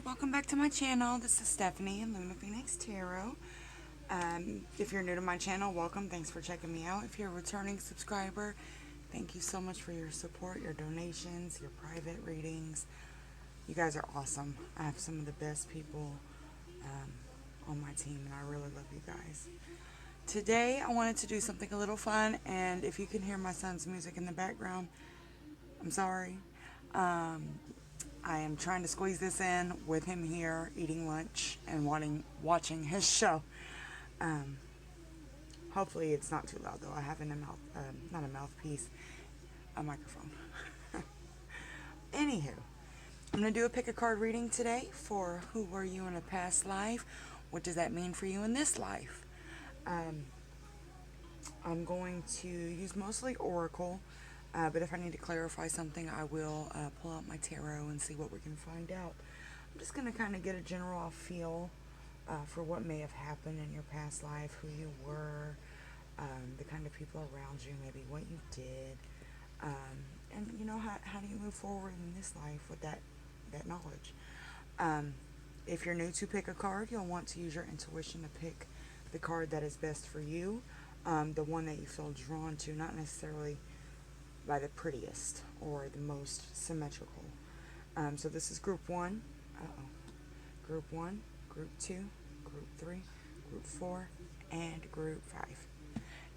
welcome back to my channel. This is Stephanie and Luna Phoenix Tarot. If you're new to my channel, welcome. Thanks for checking me out. If you're a returning subscriber, thank you so much for your support, your donations, your private readings. You guys are awesome. I have some of the best people on my team, and I really love you guys. Today, I wanted to do something a little fun, and if you can hear my son's music in the background, I'm sorry. I am trying to squeeze this in with him here eating lunch and watching his show. Hopefully it's not too loud though. I have not a mouthpiece, a microphone. Anywho, I'm going to do a pick a card reading today for who were you in a past life? What does that mean for you in this life? I'm going to use mostly Oracle. But if I need to clarify something, I will pull out my tarot and see what we can find out. I'm just going to kind of get a general feel for what may have happened in your past life, who you were, the kind of people around you, maybe what you did, and you know, how do you move forward in this life with that knowledge. If you're new to pick a card, you'll want to use your intuition to pick the card that is best for you, the one that you feel drawn to, not necessarily by the prettiest or the most symmetrical. So this is group 1, group 1, group 2, group 3, group 4, and group 5.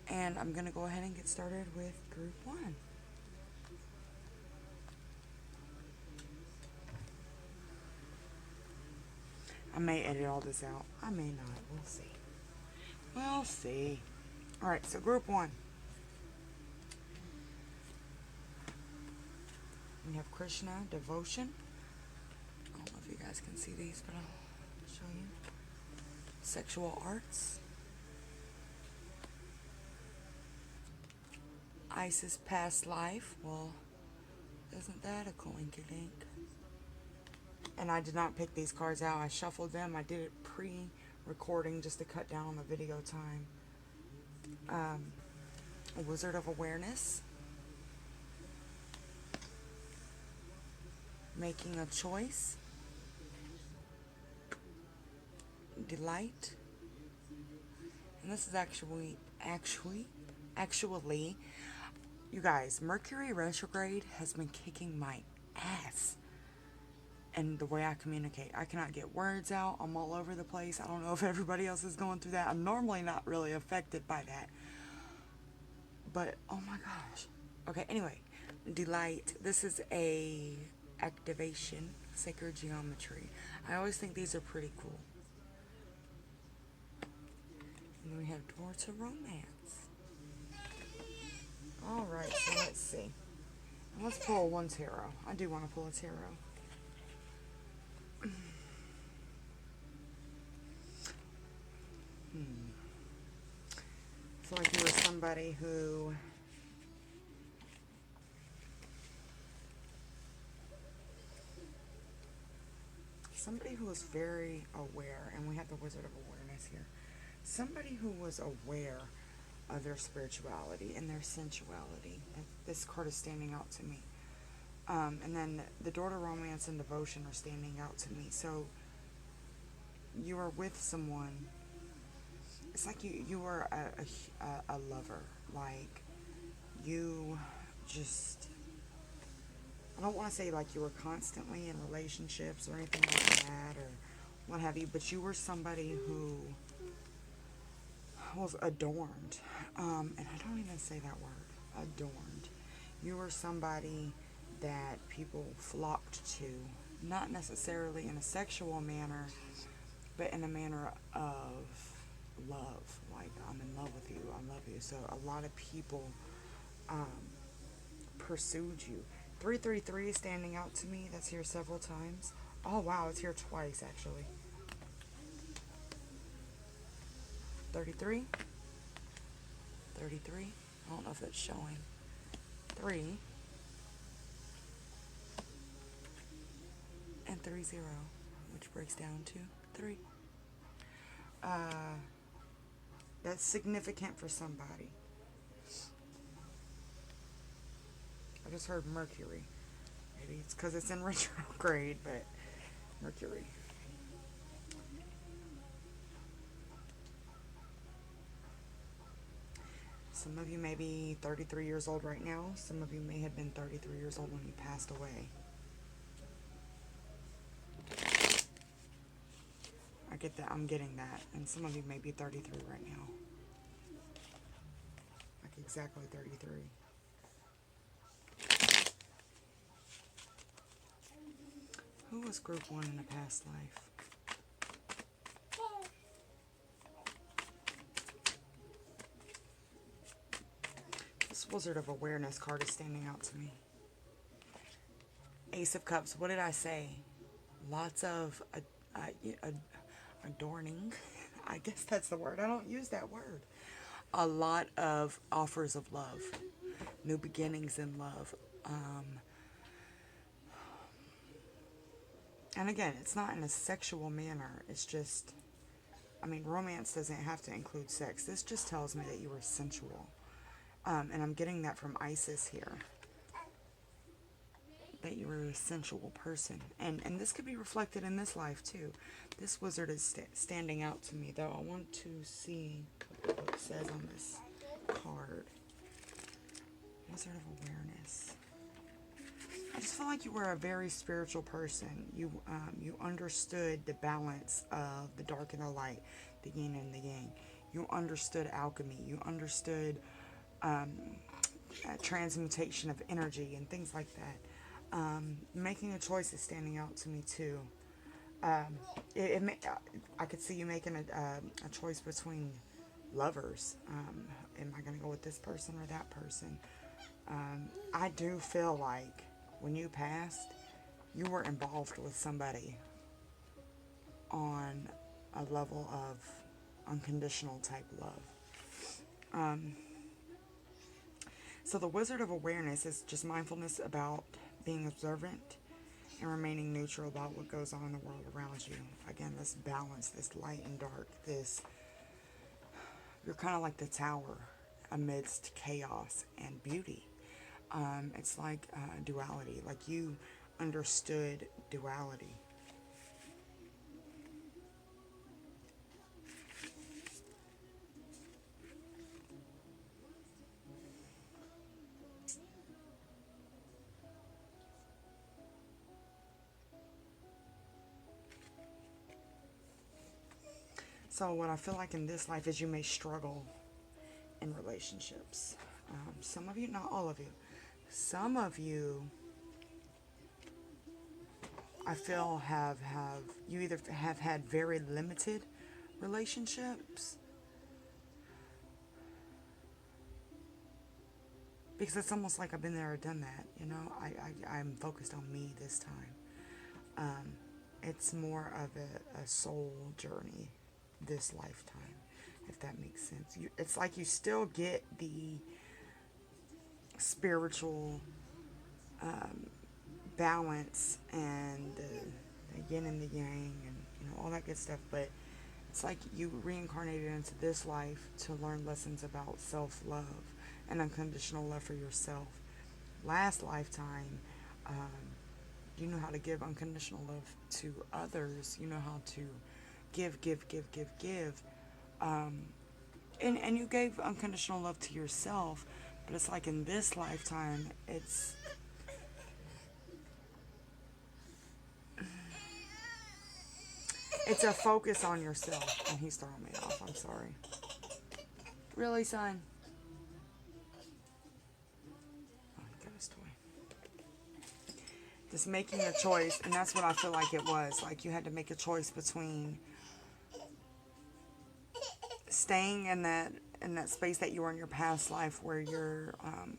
And I'm going to go ahead and get started with group 1. I may edit all this out. I may not. We'll see. We'll see. Alright, so group 1. We have Krishna, devotion. I don't know if you guys can see these, but I'll show you. Sexual arts. Isis, past life. Well, isn't that a coinkydink? And I did not pick these cards out. I shuffled them. I did it pre-recording just to cut down on the video time. A Wizard of Awareness. Making a choice. Delight. And this is actually, you guys, Mercury retrograde has been kicking my ass. And the way I communicate, I cannot get words out. I'm all over the place. I don't know if everybody else is going through that. I'm normally not really affected by that. But, oh my gosh. Okay, anyway, delight. This is a activation, sacred geometry. I always think these are pretty cool. And then we have door to romance. Alright, so let's see. Let's pull one tarot. I do want to pull a tarot. I feel like you were somebody who was very aware, and we have the Wizard of Awareness here. Somebody who was aware of their spirituality and their sensuality. This card is standing out to me. And then the door to romance and devotion are standing out to me. So you are with someone. It's like you were a lover. Like you just, I don't want to say like you were constantly in relationships or anything like that or what have you, but you were somebody who was adorned. And I don't even say that word, adorned. You were somebody that people flocked to, not necessarily in a sexual manner, but in a manner of love. Like, I'm in love with you, I love you. So a lot of people pursued you. 333 is standing out to me. That's here several times. Oh wow, it's here twice actually. 33. I don't know if it's showing. 3 and 30, which breaks down to 3. That's significant for somebody. I just heard Mercury. Maybe it's because it's in retrograde, but Mercury. Some of you may be 33 years old right now. Some of you may have been 33 years old when you passed away. I get that. I'm getting that. And some of you may be 33 right now. Like exactly 33. Who was group 1 in a past life? This Wizard of Awareness card is standing out to me. Ace of Cups. What did I say? Lots of adorning. I guess that's the word. I don't use that word. A lot of offers of love. New beginnings in love. And again, it's not in a sexual manner. It's just, I mean, romance doesn't have to include sex. This just tells me that you are sensual. And I'm getting that from Isis here. That you are a sensual person. And this could be reflected in this life, too. This wizard is standing out to me, though. I want to see what it says on this card. Wizard of Awareness. I just feel like you were a very spiritual person. You understood the balance of the dark and the light, the yin and the yang. You understood alchemy. You understood transmutation of energy and things like that. Making a choice is standing out to me too. I could see you making a choice between lovers. Am I going to go with this person or that person? I do feel like when you passed, you were involved with somebody on a level of unconditional type love. So the Wizard of Awareness is just mindfulness about being observant and remaining neutral about what goes on in the world around you. Again, this balance, this light and dark, you're kind of like the tower amidst chaos and beauty. It's like duality, like you understood duality. So what I feel like in this life is you may struggle in relationships. Some of you, not all of you. Some of you, I feel you either have had very limited relationships, because it's almost like I've been there or done that, you know. I'm focused on me this time. It's more of a soul journey this lifetime, if that makes sense. It's like you still get the spiritual balance and the yin and the yang and all that good stuff, but it's like you reincarnated into this life to learn lessons about self-love and unconditional love for yourself. Last lifetime, you know how to give unconditional love to others. You know how to give. And you gave unconditional love to yourself, but it's like in this lifetime, it's a focus on yourself. And he's throwing me off. I'm sorry. Really, son? Oh, he got his toy. Just making a choice, and that's what I feel like it was. Like you had to make a choice between staying in that space that you were in your past life where you're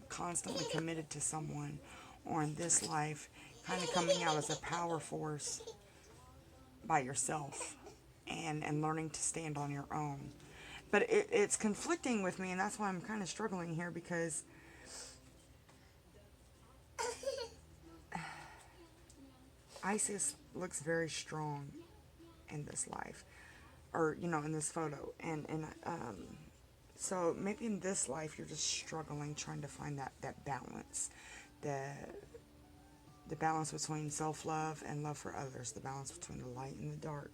constantly committed to someone, or in this life kind of coming out as a power force by yourself and learning to stand on your own. But it's conflicting with me, and that's why I'm kind of struggling here, because Isis looks very strong in this life, or in this photo, and so maybe in this life you're just struggling trying to find that balance, the balance between self-love and love for others, the balance between the light and the dark.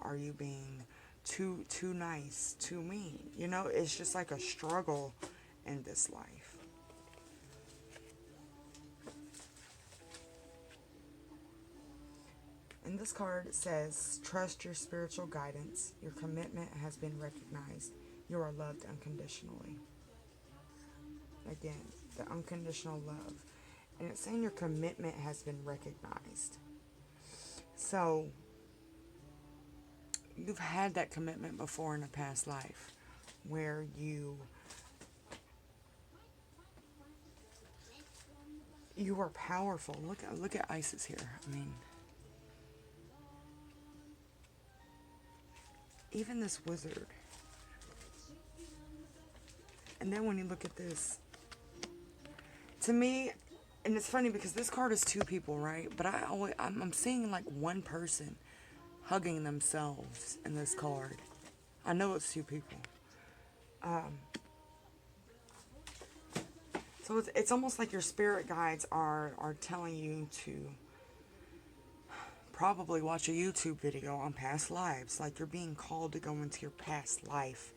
Are you being too nice, too mean? It's just like a struggle in this life. And this card says, trust your spiritual guidance. Your commitment has been recognized. You are loved unconditionally. Again, the unconditional love. And it's saying your commitment has been recognized. So, you've had that commitment before in a past life where you are powerful. Look at Isis here. I mean, even this wizard. And then when you look at this, to me, and it's funny because this card is two people, right? But I'm seeing like one person hugging themselves in this card. I know it's two people. So it's almost like your spirit guides are telling you to probably watch a YouTube video on past lives. Like you're being called to go into your past life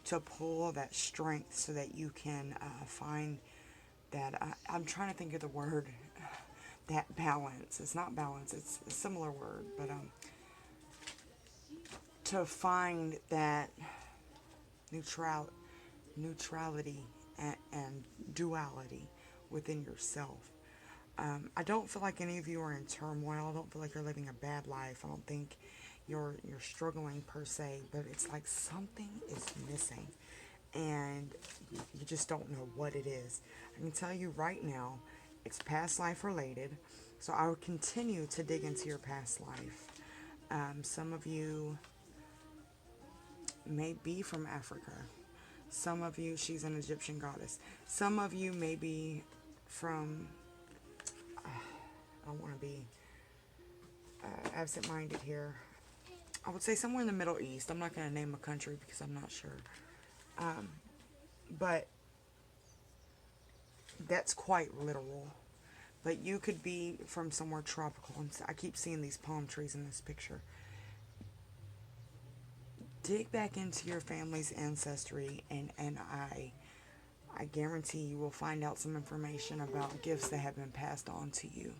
to pull that strength so that you can find that, I'm trying to think of the word, that balance. It's not balance, it's a similar word, but to find that neutrality and duality within yourself. I don't feel like any of you are in turmoil. I don't feel like you're living a bad life. I don't think you're struggling per se, but it's like something is missing and you just don't know what it is. I can tell you right now, it's past life related, so I will continue to dig into your past life. Some of you may be from Africa. Some of you, she's an Egyptian goddess. Some of you may be from, I don't want to be absent-minded here. I would say somewhere in the Middle East. I'm not going to name a country because I'm not sure. But that's quite literal. But you could be from somewhere tropical. And I keep seeing these palm trees in this picture. Dig back into your family's ancestry, and I guarantee you will find out some information about gifts that have been passed on to you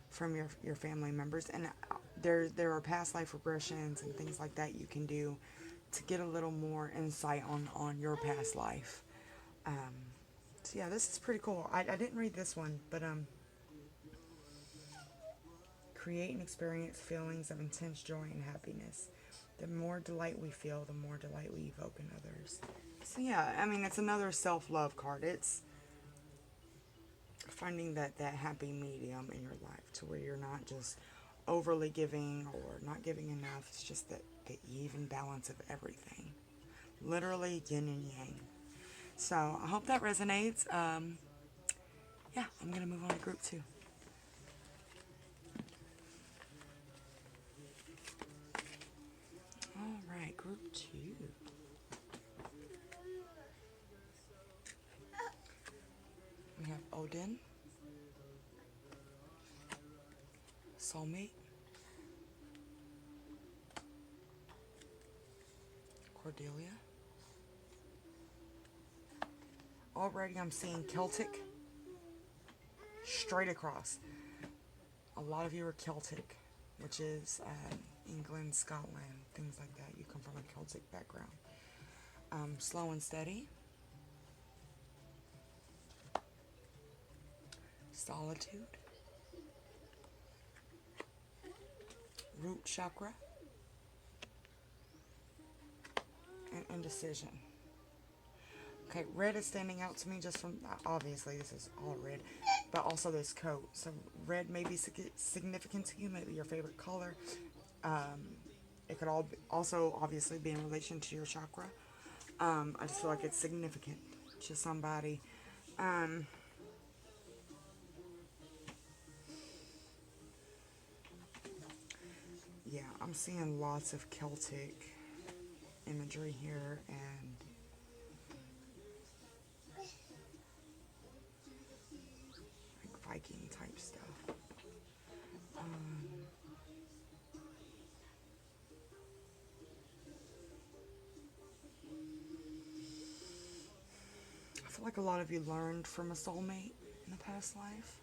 from your family members. And there are past life regressions and things like that you can do to get a little more insight on your past life. So yeah, this is pretty cool. I didn't read this one, but create and experience feelings of intense joy and happiness. The more delight we feel, the more delight we evoke in others. So yeah, I mean, it's another self-love card. It's finding that happy medium in your life to where you're not just overly giving or not giving enough. It's just the even balance of everything. Literally yin and yang. So I hope that resonates. Yeah, I'm going to move on to group 2. Alright, group 2. We have Odin, Soulmate, Cordelia. Already I'm seeing Celtic straight across. A lot of you are Celtic, which is England, Scotland, things like that. You come from a Celtic background. Slow and steady. Solitude. Root chakra. And indecision. Okay, red is standing out to me just from, obviously this is all red, but also this coat. So red may be significant to you, maybe your favorite color. It could also obviously be in relation to your chakra. I just feel like it's significant to somebody. Yeah, I'm seeing lots of Celtic imagery here and like Viking type stuff. I feel like a lot of you learned from a soulmate in the past life.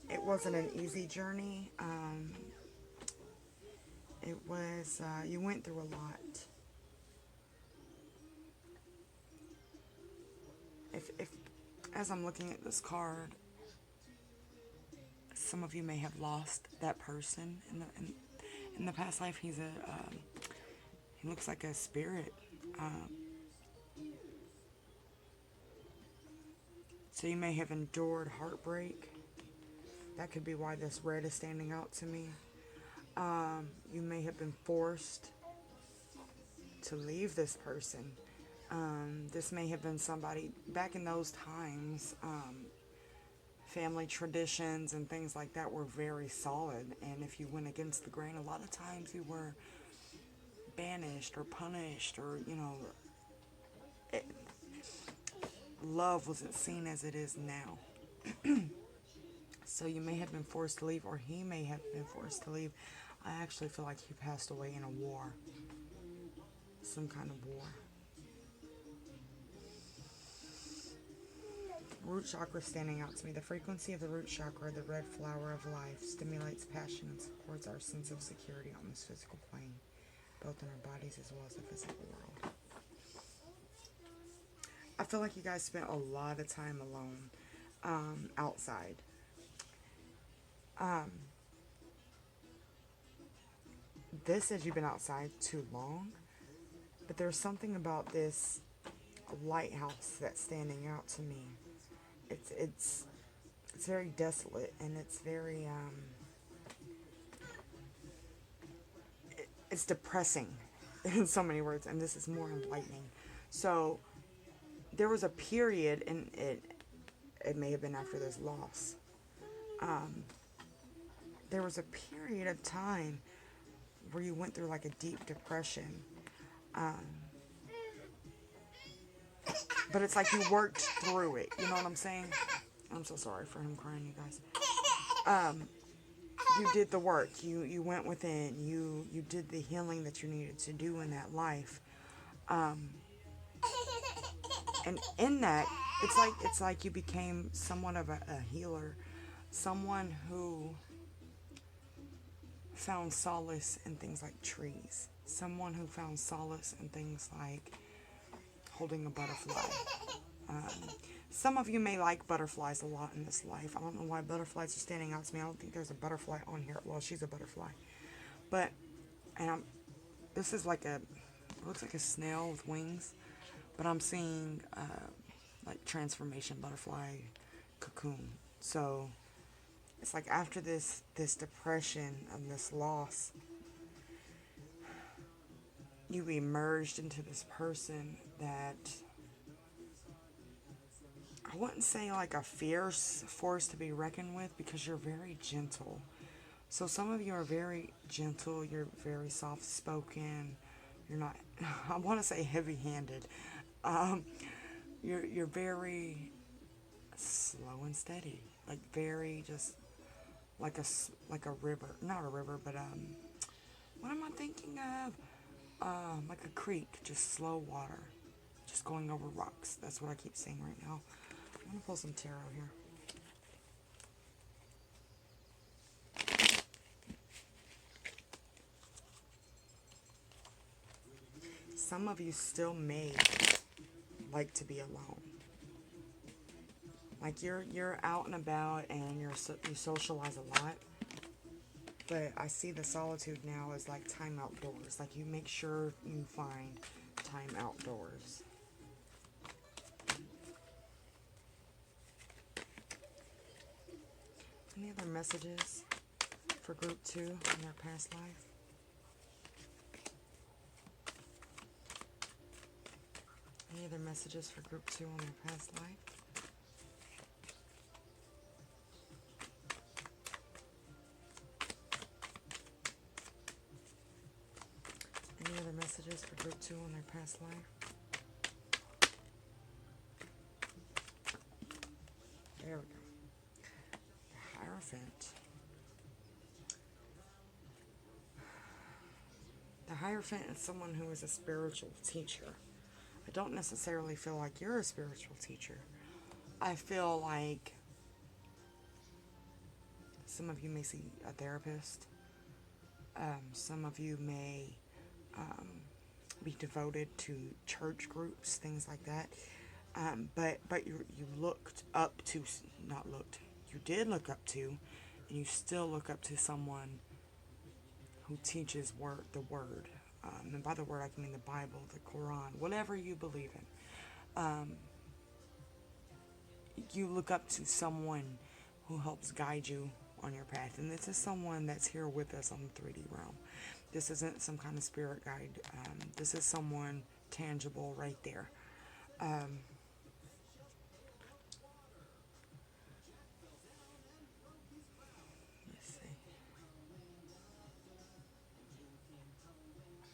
It wasn't an easy journey. It was, you went through a lot. If as I'm looking at this card, some of you may have lost that person in the past life. He looks like a spirit. So you may have endured heartbreak. That could be why this red is standing out to me. You may have been forced to leave this person. This may have been somebody back in those times. Family traditions and things like that were very solid, and if you went against the grain, a lot of times you were banished or punished, or love wasn't seen as it is now. So you may have been forced to leave, or he may have been forced to leave. I actually feel like he passed away in a war, some kind of war. Root chakra standing out to me. The frequency of the root chakra, the red flower of life, stimulates passion and supports our sense of security on this physical plane, both in our bodies as well as the physical world. I feel like you guys spent a lot of time alone, outside. This says you've been outside too long, but there's something about this lighthouse that's standing out to me. It's very desolate, and it's very it's depressing in so many words, and this is more enlightening. So there was a period, and it may have been after this loss. There was a period of time where you went through like a deep depression. But it's like you worked through it. You know what I'm saying? I'm so sorry for him crying, you guys. You did the work. You went within. You did the healing that you needed to do in that life. And in that, it's like you became somewhat of a healer, someone who found solace in things like trees, someone who found solace in things like holding a butterfly. Some of you may like butterflies a lot in this life. I don't know why butterflies are standing out to me. I don't think there's a butterfly on here. Well, she's a butterfly. But, this is like looks like a snail with wings. But I'm seeing, like transformation butterfly cocoon. So, it's like after this depression and this loss, you emerged into this person that I wouldn't say like a fierce force to be reckoned with, because you're very gentle. So some of you are very gentle, you're very soft spoken, you're not, I want to say heavy handed. You're very slow and steady, like very just like a river, not a river, but what am I thinking of? Like a creek, just slow water, just going over rocks. That's what I keep saying right now. I'm gonna pull some tarot here. Some of you still may like to be alone. Like you're out and about and you socialize a lot. But I see the solitude now as like time outdoors. Like you make sure you find time outdoors. Any other messages for group 2 in their past life? Any other messages for group 2 on their past life? Any other messages for group 2 on their past life? There we go. The Hierophant. The Hierophant is someone who is a spiritual teacher, I don't necessarily feel like you're a spiritual teacher. I feel like some of you may see a therapist. Some of you may be devoted to church groups, things like that. But you looked up to, not looked, you did look up to, and you still look up to someone who teaches the word. And by the word, I mean the Bible, the Quran, whatever you believe in. You look up to someone who helps guide you on your path. And this is someone that's here with us on the 3D realm. This isn't some kind of spirit guide. This is someone tangible right there. Let's see.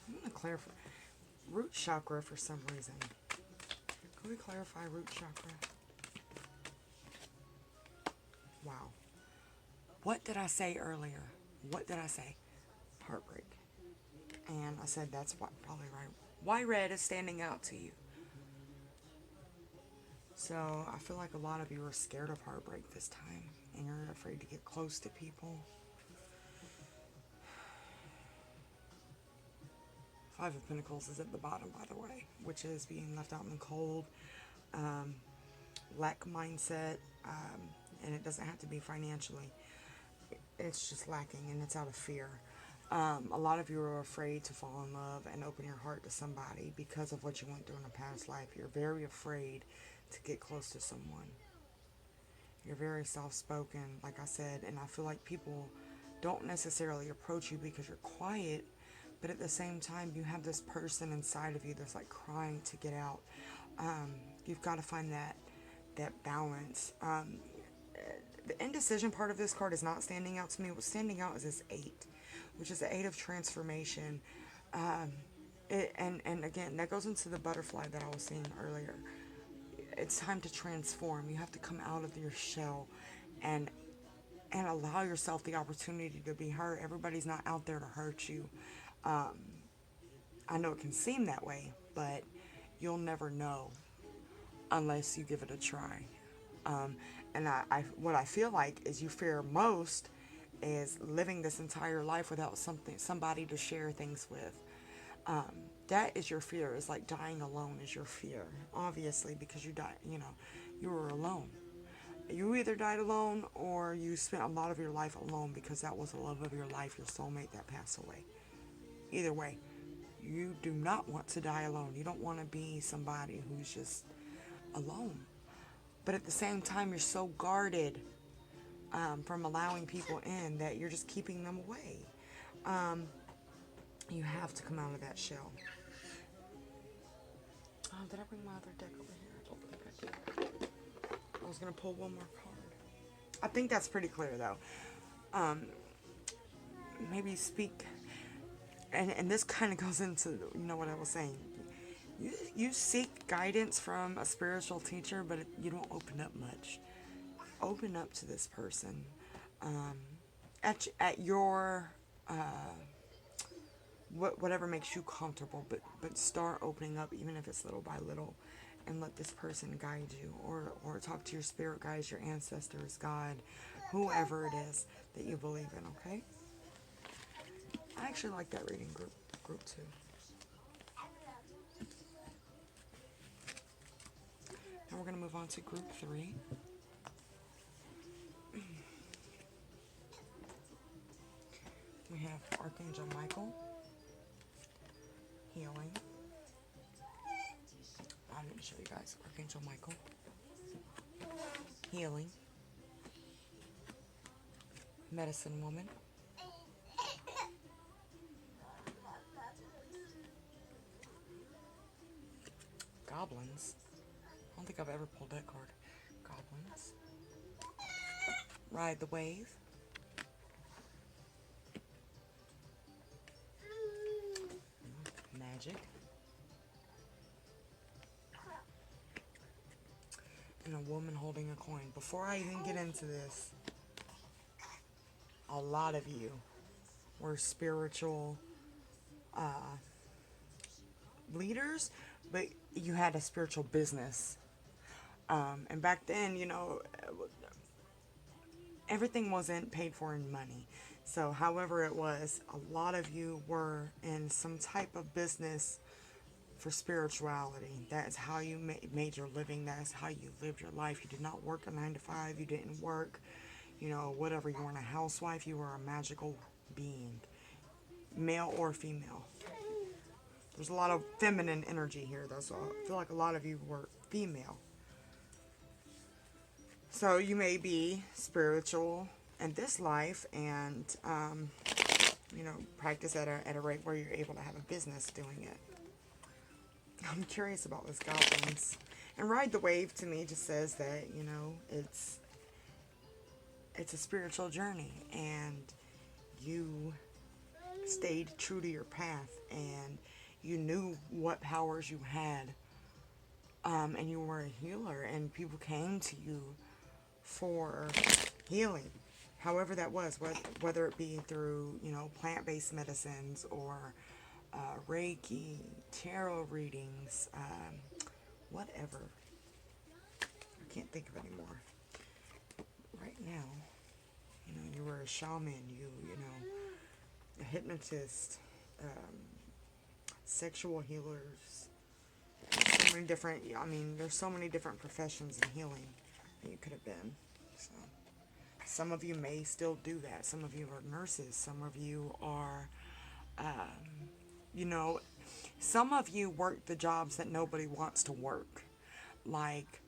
I'm going to clarify root chakra for some reason. Can we clarify root chakra? Wow. What did I say earlier? What did I say? Heartbreak. And I said that's probably right. Why red is standing out to you? So I feel like a lot of you are scared of heartbreak this time, and you're afraid to get close to people. Five of Pentacles is at the bottom, by the way, which is being left out in the cold, lack mindset, and it doesn't have to be financially. It's just lacking, and it's out of fear. A lot of you are afraid to fall in love and open your heart to somebody because of what you went through in a past life. You're very afraid to get close to someone. You're very soft-spoken, like I said, and I feel like people don't necessarily approach you because you're quiet, but at the same time, you have this person inside of you that's like crying to get out. You've got to find that balance. The indecision part of this card is not standing out to me. What's standing out is this 8, which is the 8 of transformation. And again, that goes into the butterfly that I was saying earlier. It's time to transform. You have to come out of your shell and allow yourself the opportunity to be hurt. Everybody's not out there to hurt you. I know it can seem that way, but you'll never know unless you give it a try. And what I feel like is you fear most is living this entire life without somebody to share things with. That is your fear. It's like dying alone is your fear, obviously, because you were alone. You either died alone or you spent a lot of your life alone because that was the love of your life, your soulmate that passed away. Either way, you do not want to die alone. You don't want to be somebody who's just alone. But at the same time, you're so guarded from allowing people in that you're just keeping them away. You have to come out of that shell. Did I bring my other deck over here? I don't think I did. I was going to pull one more card. I think that's pretty clear, though. Maybe speak... And this kind of goes into, what I was saying. You seek guidance from a spiritual teacher, but you don't open up much. Open up to this person. At your... whatever makes you comfortable, but start opening up, even if it's little by little, and let this person guide you, or talk to your spirit guides, your ancestors, God, whoever it is that you believe in, okay? I actually like that reading group 2. Now we're going to move on to group 3. We have Archangel Michael, healing. I didn't show you guys. Archangel Michael, healing. Medicine woman. Goblins. I don't think I've ever pulled that card. Goblins. Ride the wave. Magic. And a woman holding a coin. Before I even get into this, a lot of you were spiritual leaders, but you had a spiritual business. And back then, everything wasn't paid for in money. So, however it was, a lot of you were in some type of business for spirituality. That is how you made your living. That is how you lived your life. You did not work a 9 to 5. You didn't work, whatever. You weren't a housewife. You were a magical being, male or female. There's a lot of feminine energy here, though, so I feel like a lot of you were female. So you may be spiritual in this life and, practice at a rate where you're able to have a business doing it. I'm curious about those goblins. And Ride the Wave to me just says that, it's a spiritual journey and you stayed true to your path and you knew what powers you had. And you were a healer and people came to you for healing. However that was, whether it be through, plant-based medicines or Reiki, tarot readings, whatever. I can't think of anymore. Right now, you were a shaman, a hypnotist, sexual healers. So many different, there's so many different professions in healing that you could have been. So, some of you may still do that. Some of you are nurses. Some of you are, some of you work the jobs that nobody wants to work, like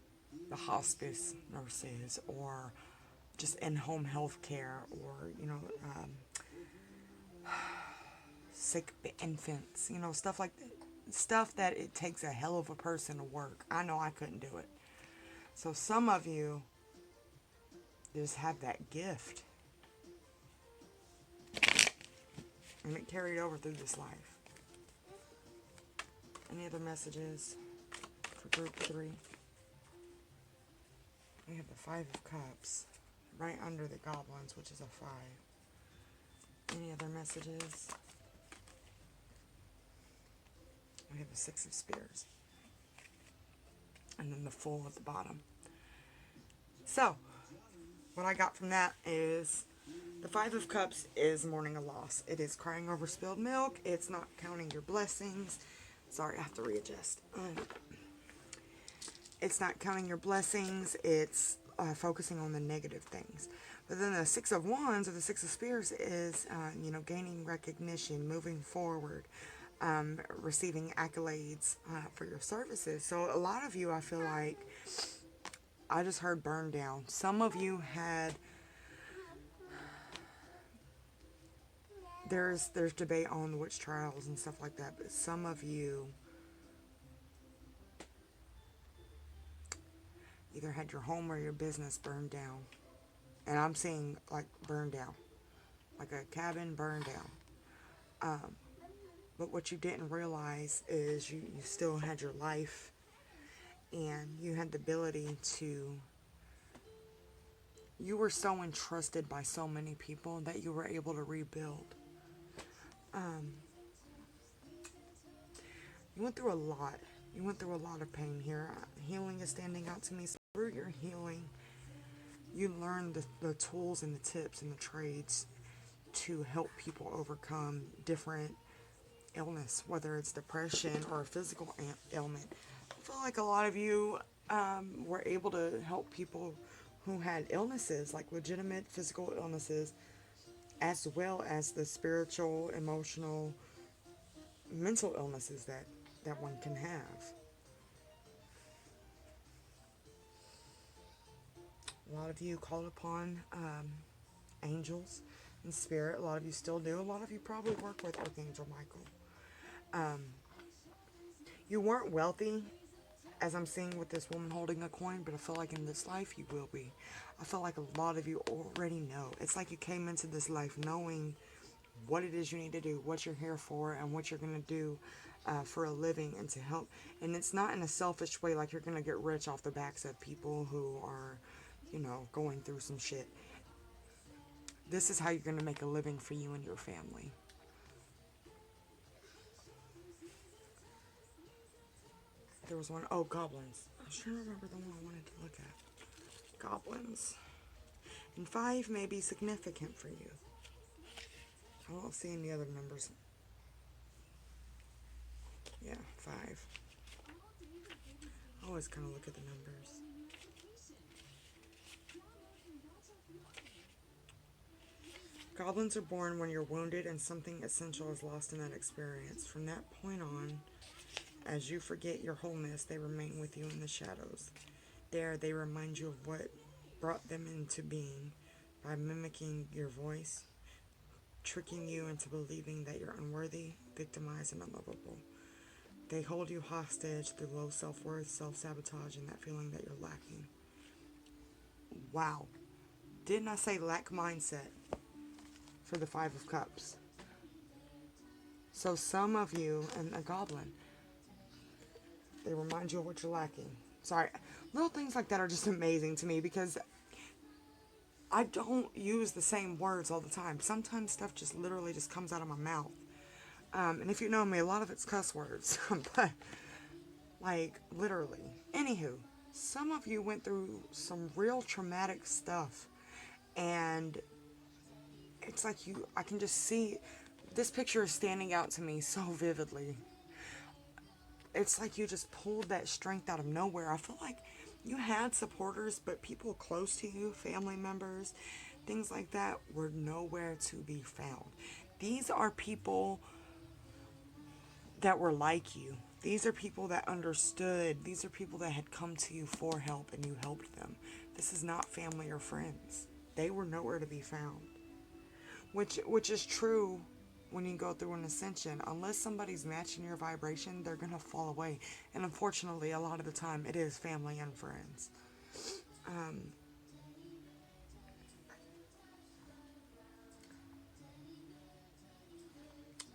the hospice nurses or just in-home health care or, sick infants, stuff like that. Stuff that it takes a hell of a person to work. I know I couldn't do it. So some of you just have that gift. And it carried over through this life. Any other messages for group 3? We have the 5 of Cups right under the goblins, which is a 5. Any other messages? We have the 6 of Spears. And then the Fool at the bottom. So, what I got from that is the 5 of Cups is mourning a loss. It is crying over spilled milk. It's not counting your blessings. Sorry, I have to readjust. It's not counting your blessings. It's focusing on the negative things. But then the 6 of Wands or the 6 of Spears is, gaining recognition, moving forward, receiving accolades for your services. So a lot of you, I feel like, I just heard burn down. Some of you had, there's debate on the witch trials and stuff like that, but some of you either had your home or your business burned down. And I'm seeing like burned down, like a cabin burned down. But what you didn't realize is you still had your life and you had the ability to, you were so entrusted by so many people that you were able to rebuild. You went through a lot. You went through a lot of pain here. Healing is standing out to me. So through your healing, you learned the tools and the tips and the trades to help people overcome different illness, whether it's depression or a physical ailment. I feel like a lot of you were able to help people who had illnesses, like legitimate physical illnesses, as well as the spiritual, emotional, mental illnesses that one can have. A lot of you called upon angels and spirit. A lot of you still do. A lot of you probably work with Archangel Michael. You weren't wealthy, as I'm seeing with this woman holding a coin, but I feel like in this life you will be. I feel like a lot of you already know. It's like you came into this life knowing what it is you need to do, what you're here for, and what you're going to do for a living and to help. And it's not in a selfish way, like you're going to get rich off the backs of people who are, going through some shit. This is how you're going to make a living for you and your family. There was one, oh, goblins. I was trying to remember the one I wanted to look at. Goblins. And 5 may be significant for you. I don't see any other numbers. Yeah, 5. I always kind of look at the numbers. Goblins are born when you're wounded and something essential is lost in that experience. From that point on, as you forget your wholeness, they remain with you in the shadows. There, they remind you of what brought them into being by mimicking your voice, tricking you into believing that you're unworthy, victimized, and unlovable. They hold you hostage through low self-worth, self-sabotage, and that feeling that you're lacking. Wow. Didn't I say lack mindset for the 5 of Cups? So some of you, and a goblin, they remind you of what you're lacking. Sorry. Little things like that are just amazing to me because I don't use the same words all the time. Sometimes stuff just literally just comes out of my mouth. And if you know me, a lot of it's cuss words. But, like, literally. Anywho, some of you went through some real traumatic stuff. And it's like I can just see, this picture is standing out to me so vividly. It's like you just pulled that strength out of nowhere. I feel like you had supporters, but people close to you, family members, things like that, were nowhere to be found. These are people that were like you. These are people that understood. These are people that had come to you for help and you helped them. This is not family or friends. They were nowhere to be found. Which is true when you go through an ascension. Unless somebody's matching your vibration, they're going to fall away. And unfortunately, a lot of the time, it is family and friends.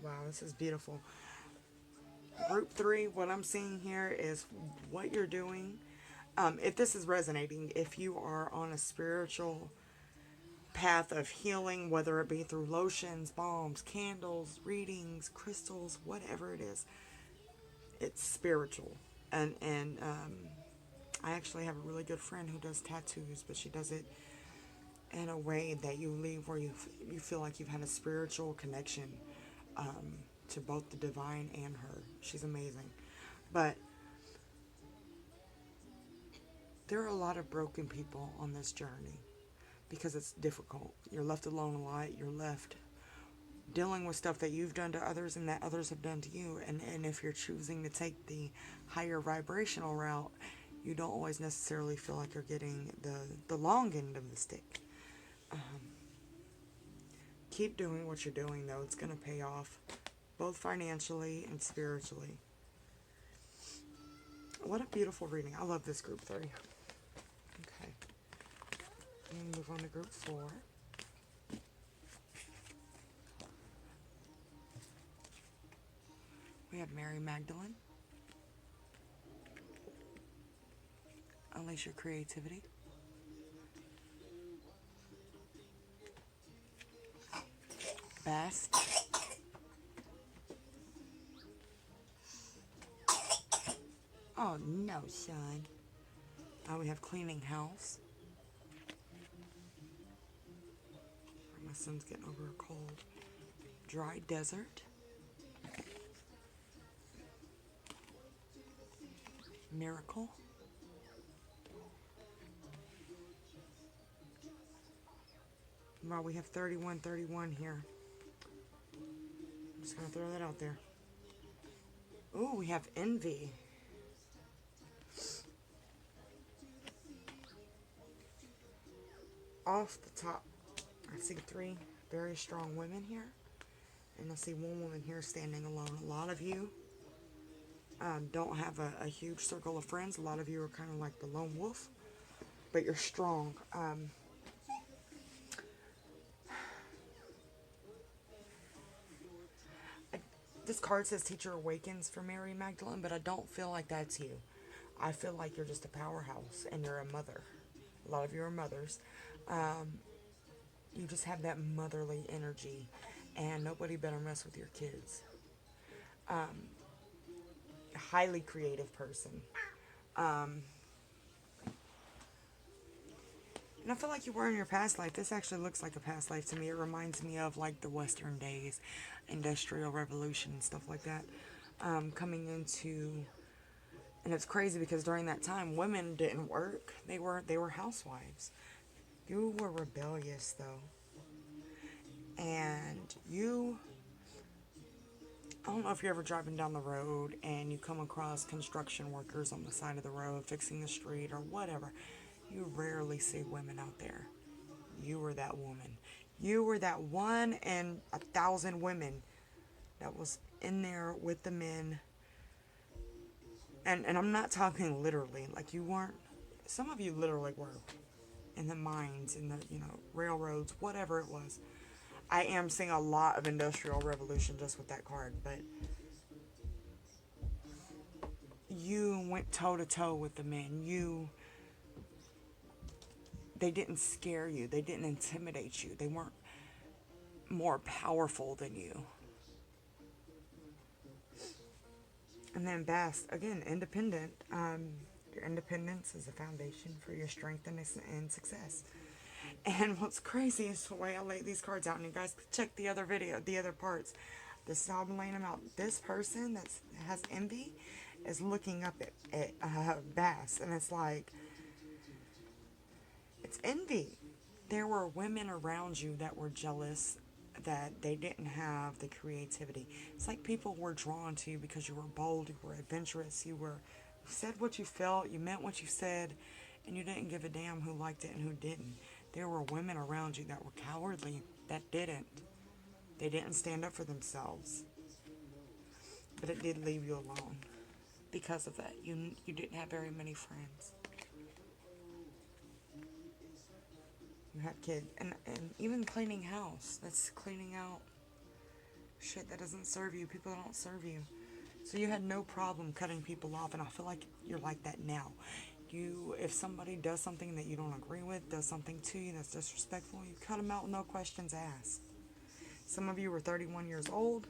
Wow, this is beautiful. Group 3, what I'm seeing here is what you're doing. If this is resonating, if you are on a spiritual path of healing, whether it be through lotions, balms, candles, readings, crystals, whatever it is, it's spiritual. And I actually have a really good friend who does tattoos, but she does it in a way that you leave where you feel like you've had a spiritual connection to both the divine and her. She's amazing. But there are a lot of broken people on this journey because it's difficult. You're left alone a lot. You're left dealing with stuff that you've done to others and that others have done to you. And if you're choosing to take the higher vibrational route, you don't always necessarily feel like you're getting the long end of the stick. Keep doing what you're doing, though. It's going to pay off, both financially and spiritually. What a beautiful reading. I love this group 3. Okay. And move on to group 4. We have Mary Magdalene. Unleash your creativity. Best. Oh, no, son. We have cleaning house. My son's getting over a cold. Dry desert. Miracle. Wow, we have 3131 here. I'm just going to throw that out there. Ooh, we have envy. Off the top, I see 3 very strong women here. And I see 1 woman here standing alone. A lot of you don't have a huge circle of friends. A lot of you are kind of like the lone wolf. But you're strong. This card says Teacher Awakens for Mary Magdalene, but I don't feel like that's you. I feel like you're just a powerhouse and you're a mother. A lot of you are mothers. You just have that motherly energy, and nobody better mess with your kids. highly creative person. Um, and I feel like you were in your past life. This actually looks like a past life to me. It reminds me of like the Western days, Industrial Revolution, and stuff like that. Coming into, and it's crazy because during that time, women didn't work. They were housewives. You were rebellious though, and you. I don't know if you're ever driving down the road and you come across construction workers on the side of the road fixing the street or whatever. You rarely see women out there. You were that woman. You were that one in 1,000 women that was in there with the men. And I'm not talking literally. Like you weren't. Some of you literally were in the mines, in the railroads, whatever it was. I am seeing a lot of industrial revolution just with that card, but you went toe to toe with the men. They didn't scare you. They didn't intimidate you. They weren't more powerful than you. And then Bast, again, independent. Your independence is the foundation for your strength and success. And what's crazy is the way I lay these cards out, and you guys check the other video, the other parts. This is how I'm laying them out. This person that has envy is looking up at Bass, and it's like, it's envy. There were women around you that were jealous that they didn't have the creativity. It's like people were drawn to you because you were bold, you were adventurous, you said what you felt, you meant what you said, and you didn't give a damn who liked it and who didn't. There were women around you that were cowardly, that didn't. They didn't stand up for themselves. But it did leave you alone because of that. You didn't have very many friends. You had kids. And even cleaning house. That's cleaning out shit that doesn't serve you. People that don't serve you. So you had no problem cutting people off. And I feel like you're like that now. If somebody does something that you don't agree with, does something to you that's disrespectful, you cut them out with no questions asked. Some of you were 31 years old.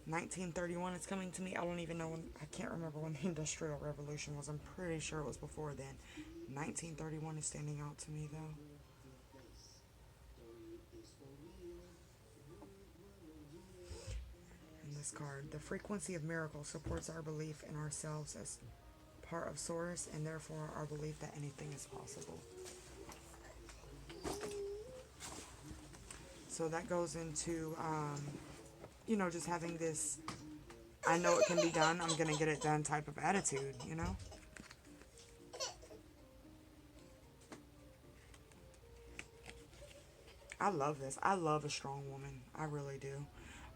(1931) is coming to me. I don't even know when. I can't remember when the Industrial Revolution was. I'm pretty sure it was before then. 1931 is standing out to me though. In this card, the frequency of miracles supports our belief in ourselves as part of Source, and therefore our belief that anything is possible. So that goes into just having this, I know it can be done, I'm going to get it done type of attitude, I love this. I love a strong woman. I really do.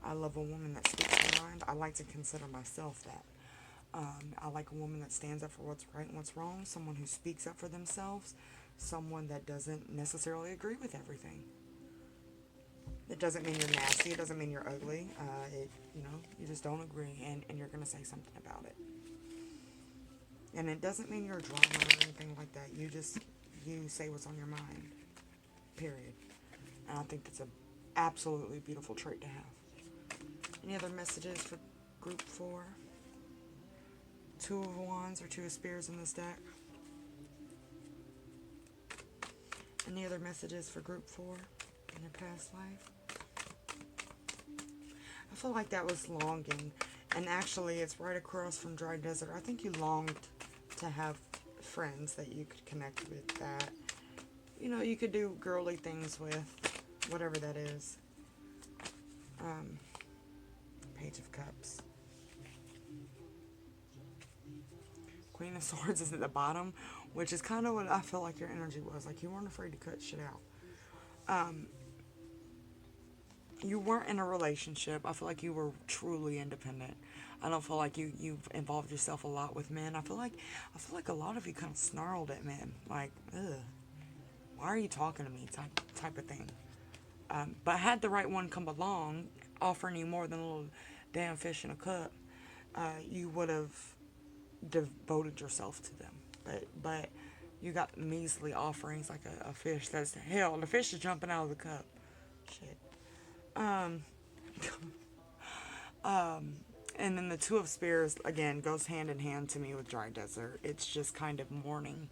I love a woman that speaks her mind. I like to consider myself that. I like a woman that stands up for what's right and what's wrong, someone who speaks up for themselves, someone that doesn't necessarily agree with everything. It doesn't mean you're nasty. It doesn't mean you're ugly. You just don't agree, and you're going to say something about it. And it doesn't mean you're a drama or anything like that. You say what's on your mind. Period. And I think that's an absolutely beautiful trait to have. Any other messages for group 4? 2 of Wands or 2 of Spears in this deck. Any other messages for group 4 in your past life? I feel like that was longing. And actually, it's right across from Dry Desert. I think you longed to have friends that you could connect with, that, you could do girly things with, whatever that is. Page of Cups. Queen of Swords is at the bottom, which is kind of what I feel like your energy was. Like, you weren't afraid to cut shit out. You weren't in a relationship. I feel like you were truly independent. I don't feel like you've involved yourself a lot with men. I feel like a lot of you kind of snarled at men. Like, ugh, why are you talking to me? Type of thing. But had the right one come along, offering you more than a little damn fish in a cup, you would have devoted yourself to them. But you got measly offerings like a fish. That's hell. The fish is jumping out of the cup. Shit. Um, and then the Two of Spears, again, goes hand in hand to me with dry desert. It's just kind of mourning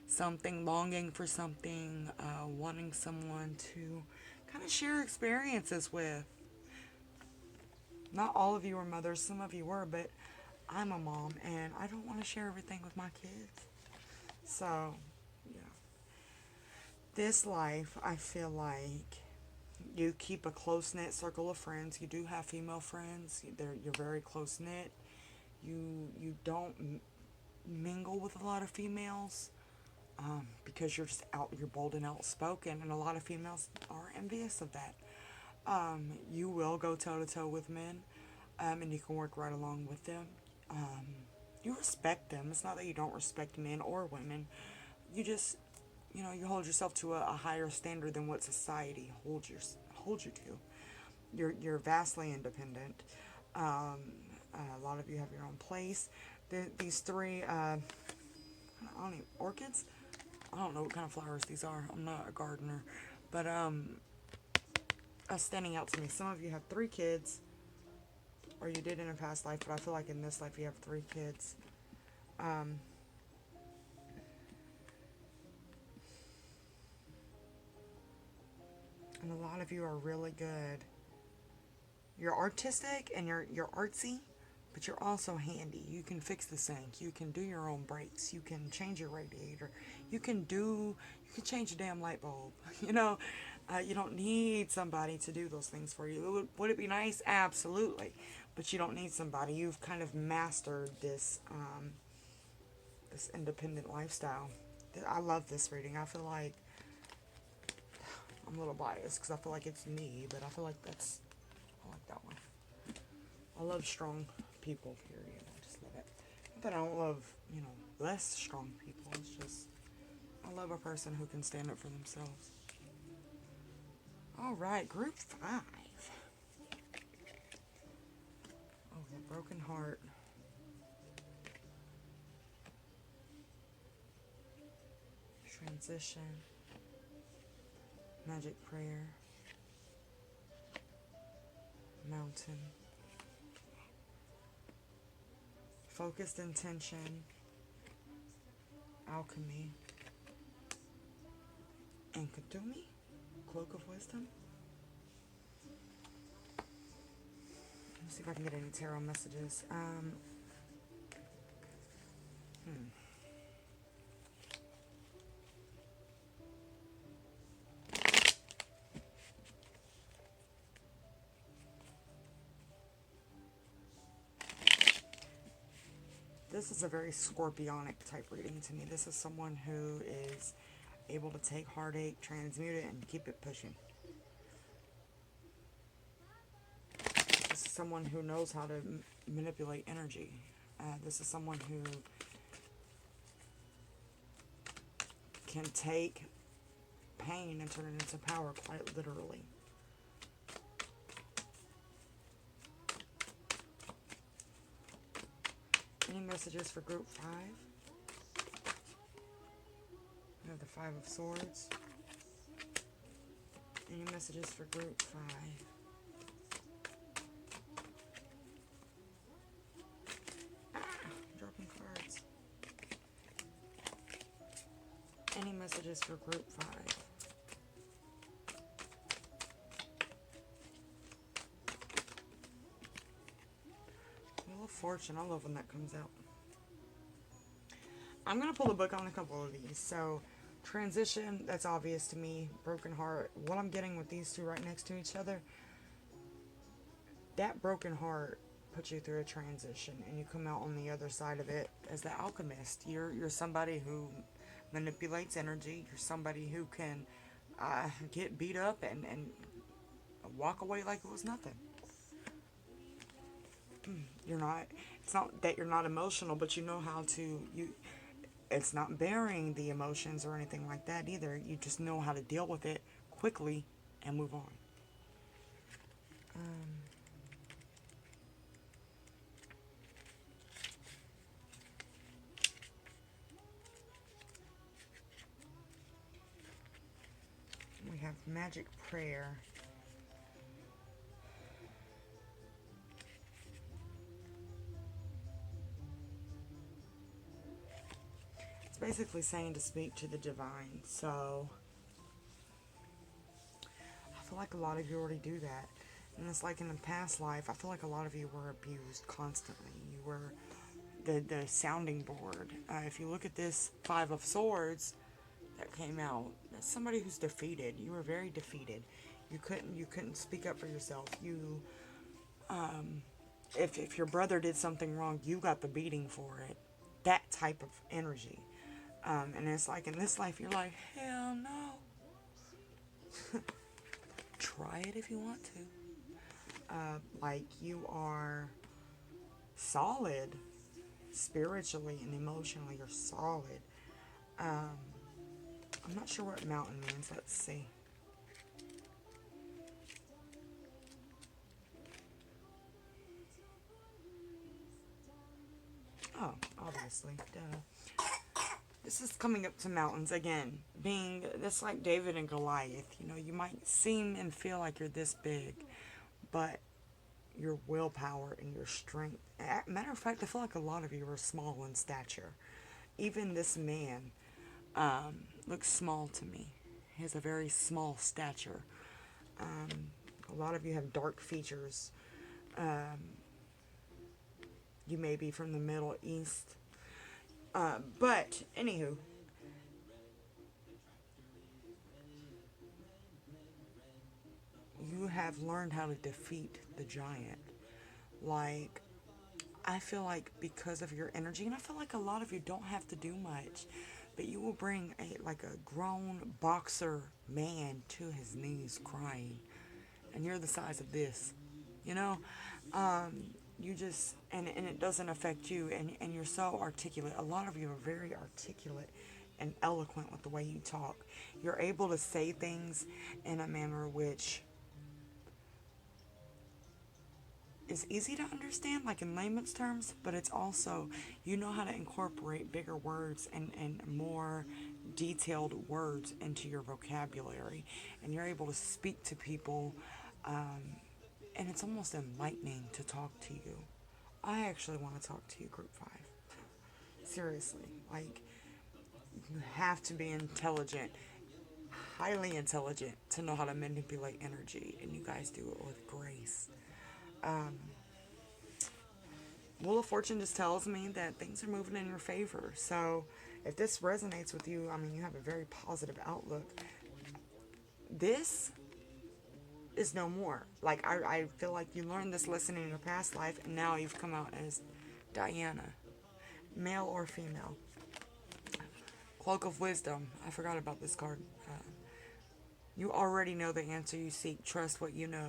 something, longing for something, wanting someone to kind of share experiences with. Not all of you are mothers, some of you were, but I'm a mom and I don't want to share everything with my kids. So, yeah. This life, I feel like you keep a close knit circle of friends. You do have female friends. You're very close knit. You don't mingle with a lot of females because you're just out. You're bold and outspoken, and a lot of females are envious of that. You will go toe to toe with men, and you can work right along with them. Um, you respect them. It's not that you don't respect men or women. You just, you hold yourself to a higher standard than what society holds you to. You're vastly independent. Um, a lot of you have your own place. These three, I don't know, orchids. I don't know what kind of flowers these are. I'm not a gardener, but standing out to me. Some of you have 3 kids, or you did in a past life, but I feel like in this life you have 3 kids. Um, and a lot of you are really good. You're artistic and you're artsy, but you're also handy. You can fix the sink. You can do your own brakes. You can change your radiator. You can change a damn light bulb. You don't need somebody to do those things for you. Would it be nice? Absolutely, but you don't need somebody. You've kind of mastered this independent lifestyle. I love this reading. I feel like I'm a little biased because I feel like it's me, but I feel like I like that one. I love strong people, period. I just love it. Not that I don't love, less strong people. It's just, I love a person who can stand up for themselves. Alright, group 5. Oh, the broken heart. Transition. Magic prayer. Mountain. Focused intention. Alchemy. And Katumi. Cloak of Wisdom. Let's see if I can get any tarot messages. This is a very scorpionic type reading to me. This is someone who is able to take heartache, transmute it, and keep it pushing. This is someone who knows how to manipulate energy. This is someone who can take pain and turn it into power, quite literally. Any messages for group 5? We have the 5 of Swords. Any messages for group 5? Dropping cards. Any messages for group 5? Wheel of Fortune. I love when that comes out. I'm going to pull the book on a couple of these. So, transition, that's obvious to me. Broken heart. What I'm getting with these two right next to each other, that broken heart puts you through a transition, and you come out on the other side of it as the alchemist. You're somebody who manipulates energy. You're somebody who can get beat up and walk away like it was nothing. It's not that you're not emotional, but you know how to, it's not burying the emotions or anything like that either. You just know how to deal with it quickly and move on. We have magic prayer. basically saying to speak to the divine. So I feel like a lot of you already do that. And it's like in the past life, I feel like a lot of you were abused constantly. You were the sounding board. If you look at this Five of Swords that came out, that's somebody who's defeated. You were very defeated. You couldn't speak up for yourself. If your brother did something wrong, you got the beating for it. That type of energy. And it's like in this life, you're like, hell no. Try it if you want to. Like you are solid spiritually and emotionally. You're solid. I'm not sure what mountain means. Let's see. Oh, obviously. Duh. This is coming up to mountains again. That's like David and Goliath. You know, you might seem and feel like you're this big, but your willpower and your strength. Matter of fact, I feel like a lot of you are small in stature. Even this man looks small to me. He has a very small stature. A lot of you have dark features. You may be from the Middle East. But, anywho. You have learned how to defeat the giant. Like, I feel like because of your energy, and I feel like a lot of you don't have to do much, but you will bring a grown boxer man to his knees crying. And you're the size of this. You know? You just, and it doesn't affect you, and you're so articulate. A lot of you are very articulate and eloquent with the way you talk. You're able to say things in a manner which is easy to understand, like in layman's terms, but it's also, you know how to incorporate bigger words and more detailed words into your vocabulary, and you're able to speak to people, and it's almost enlightening to talk to you. I actually want to talk to you, Group 5. Seriously. Like, you have to be intelligent, highly intelligent, to know how to manipulate energy, and you guys do it with grace. Wheel of Fortune just tells me that things are moving in your favor. So, if this resonates with you, I mean, you have a very positive outlook. This is no more. Like, I feel like you learned this lesson in your past life, and now you've come out as Diana, male or female. Cloak of Wisdom. I forgot about this card. You already know the answer you seek. Trust what you know.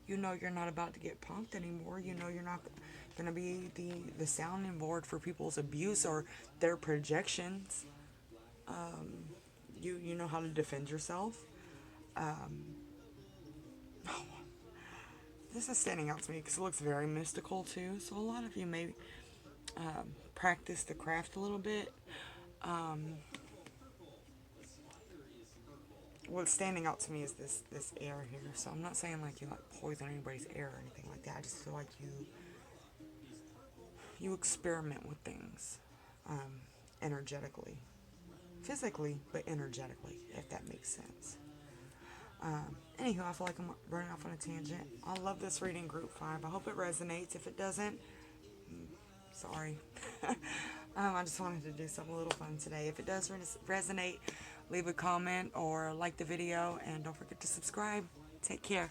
You know you're not about to get punked anymore. You know you're not going to be the sounding board for people's abuse or their projections. You know how to defend yourself. This is standing out to me because it looks very mystical too. So a lot of you may practice the craft a little bit. What's standing out to me is this air here. So I'm not saying like you like poison anybody's air or anything like that. I just feel like you experiment with things energetically, physically, but energetically, if that makes sense. Anywho, I feel like I'm running off on a tangent. I love this reading, Group 5. I hope it resonates. If it doesn't, sorry. I just wanted to do something a little fun today. If it does resonate, leave a comment or like the video, and don't forget to subscribe. Take care.